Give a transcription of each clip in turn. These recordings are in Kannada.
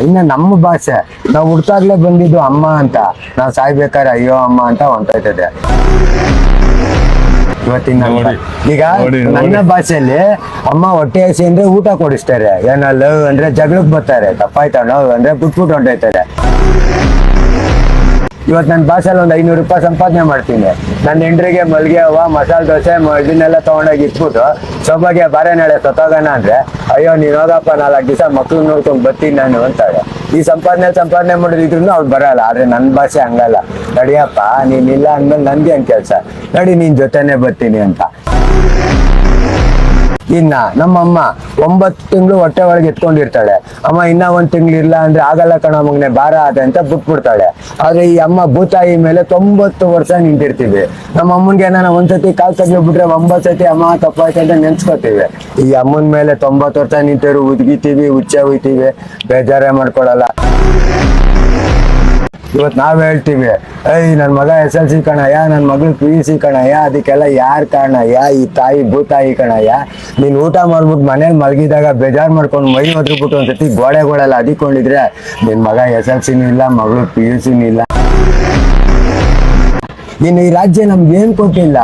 ಇನ್ನು ನಮ್ಮ ಭಾಷೆ ನಾವು ಹುಡ್ತಾಗ್ಲೇ ಬಂದಿದ್ದು ಅಮ್ಮ ಅಂತ, ನಾವು ಸಾಯ್ಬೇಕಾದ್ರೆ ಅಯ್ಯೋ ಅಮ್ಮ ಅಂತ ಹೊಂಟೋಯ್ತದೆ ಇವತ್ತಿನ. ಈಗ ನನ್ನ ಭಾಷೆಯಲ್ಲಿ ಅಮ್ಮ ಹೊಟ್ಟೆ ಹಸಿ ಅಂದ್ರೆ ಊಟ ಕೊಡಿಸ್ತಾರೆ, ಏನಲ್ಲ ಅಂದ್ರೆ ಜಗಳಕ್ಕೆ ಬರ್ತಾರೆ, ತಪ್ಪಾಯ್ತಾ ನೋವು ಅಂದ್ರೆ ಬಿಟ್ಬಿಟ್ಟು ಹೊಂಟೋಯ್ತಾರೆ. ಇವತ್ತು ನನ್ನ ಭಾಷೆಯಲ್ಲಿ ಒಂದು 500 ರೂಪಾಯಿ ಸಂಪಾದನೆ ಮಾಡ್ತೀನಿ. ನನ್ನ ಹೆಂಡ್ರಿಗೆ ಮಲ್ಗೆ ಹೂವ ಮಸಾಲೆ ದೋಸೆ ಇದನ್ನೆಲ್ಲ ತಗೊಂಡೋಗಿ ಇಟ್ಬಿಟ್ಟು ಸೊಬಗೆ ಬಾರೆ ನಾಳೆ ಸತ್ತೋಗೋಣ ಅಂದ್ರೆ ಅಯ್ಯೋ ನೀನ್ ಹೋಗಪ್ಪ 4 ದಿವಸ ಮಕ್ಳು ನೋಡ್ಕೊಂಡ್ ಬರ್ತೀನಿ ನಾನು ಅಂತಾಳೆ. ಈ ಸಂಪಾದನೆ ಮಾಡಿದ್ರು ಅವ್ರು ಬರಲ್ಲ. ಆದ್ರೆ ನನ್ನ ಭಾಷೆ ಹಂಗಲ್ಲ, ನಡಿಯಪ್ಪ ನೀನಿಲ್ಲ ಅಂದ್ಮೇಲೆ ನನ್ಗೆ ಏನ್ ಕೆಲ್ಸ, ನಡಿ ನೀನ್ ಜೊತೆನೆ ಬರ್ತೀನಿ ಅಂತ. ಇನ್ನ ನಮ್ಮಮ್ಮ 9 ತಿಂಗಳು ಹೊಟ್ಟೆ ಒಳಗೆ ಎತ್ಕೊಂಡಿರ್ತಾಳೆ. ಅಮ್ಮ ಇನ್ನ 1 ತಿಂಗಳು ಇಲ್ಲ ಅಂದ್ರೆ ಆಗಲ್ಲ ಕಣ ಮಗನೆ ಭಾರ ಆದ ಅಂತ ಬಿಟ್ಬಿಡ್ತಾಳೆ. ಆದ್ರೆ ಈ ಅಮ್ಮ ಭೂತಾಯಿ ಮೇಲೆ 90 ವರ್ಷ ನಿಂತಿರ್ತೀವಿ. ನಮ್ಮ ಅಮ್ಮನ್ಗೆ ನಾನು ಒಂದ್ಸತಿ ಕಾಲ್ ತಗ್ಬಿಟ್ರೆ 9 ಸತಿ ಅಮ್ಮ ತಪ್ಪಾಯ್ತು ಅಂತ ನೆನ್ಸ್ಕೊತೀವಿ. ಈ ಅಮ್ಮನ ಮೇಲೆ 90 ವರ್ಷ ನಿಂತಿರು ಉದ್ಗಿತೀವಿ, ಹುಚ್ಚೆ ಹೋಯ್ತೀವಿ, ಬೇಜಾರೇ ಮಾಡ್ಕೊಳಲ್ಲ. ಇವತ್ತು ನಾವ್ ಹೇಳ್ತೀವಿ ನನ್ ಮಗ SLC ಕಣಯ್ಯ, ನನ್ ಮಗಳು PUC ಕಣಯ್ಯ, ಅದಕ್ಕೆಲ್ಲ ಯಾರ್ ಕಾರಣಯ್ಯ, ಈ ತಾಯಿ ಭೂತಾಯಿ ಕಣಯ್ಯ. ನೀನ್ ಊಟ ಮಾಡ್ಬಿಟ್ಟು ಮನೇಲಿ ಮಲಗಿದಾಗ ಬೇಜಾರ್ ಮಾಡ್ಕೊಂಡು ಮೈ ಒದ್ಬಿಟ್ಟು ಒಂದ್ಸತಿ ಗೋಡೆಗಳೆಲ್ಲ ಅದಿಕೊಂಡಿದ್ರೆ ನಿನ್ ಮಗ SLCನೂ ಇಲ್ಲ, ಮಗಳು PUCನೂ ಇಲ್ಲ. ಇನ್ನು ಈ ರಾಜ್ಯ ನಮ್ಗೆ ಏನ್ ಕೊಟ್ಟಿಲ್ಲ,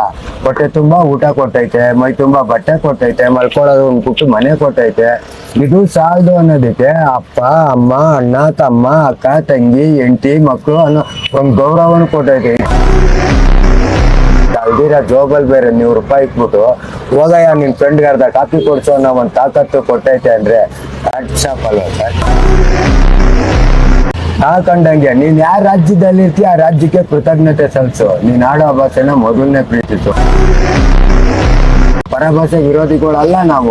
ಹೊಟ್ಟೆ ತುಂಬಾ ಊಟ ಕೊಟ್ಟೈತೆ, ಮೈ ತುಂಬಾ ಬಟ್ಟೆ ಕೊಟ್ಟೈತೆ, ಮಲ್ಕೊಳ್ಳೋದು ಒಂದು ಪುಟ್ಟು ಮನೆ ಕೊಟ್ಟೈತೆ. ಇದು ಸಾಲದು ಅನ್ನೋದಕ್ಕೆ ಅಪ್ಪ ಅಮ್ಮ ಅಣ್ಣ ತಮ್ಮ ಅಕ್ಕ ತಂಗಿ ಹೆಂಡತಿ ಮಕ್ಕಳು ಅನ್ನೋ ಒಂದು ಗೌರವನು ಕೊಟ್ಟೈತೆ. ಅಲ್ದಿರ ಜೋಬಲ್ ಬೇರೆ 100 ರೂಪಾಯಿ ಇಟ್ಬಿಟ್ಟು ಹೋಗಯ್ಯ ನಿನ್ ಫ್ರೆಂಡ್ಗೆ ಅರ್ಧ ಕಾಫಿ ಕೊಡ್ಸೋ ಅನ್ನೋ ಒಂದು ತಾಕತ್ತು ಕೊಟ್ಟೈತೆ ಅಂದ್ರೆ ಶಾಪ್ ಅಲ್ವಾ ಸರ್? ನಾ ಕಂಡಂಗೆ ನೀನ್ ಯಾವ ರಾಜ್ಯದಲ್ಲಿ ಇರ್ತೀಯ ಆ ರಾಜ್ಯಕ್ಕೆ ಕೃತಜ್ಞತೆ ಸಲ್ಲಿಸು. ನೀನ್ ಆಡೋ ಭಾಷೆನ ಮೊದಲನೇ ಪ್ರೀತಿಸು. ಪರಭಾಷೆ ವಿರೋಧಿಗಳಲ್ಲ ನಾವು.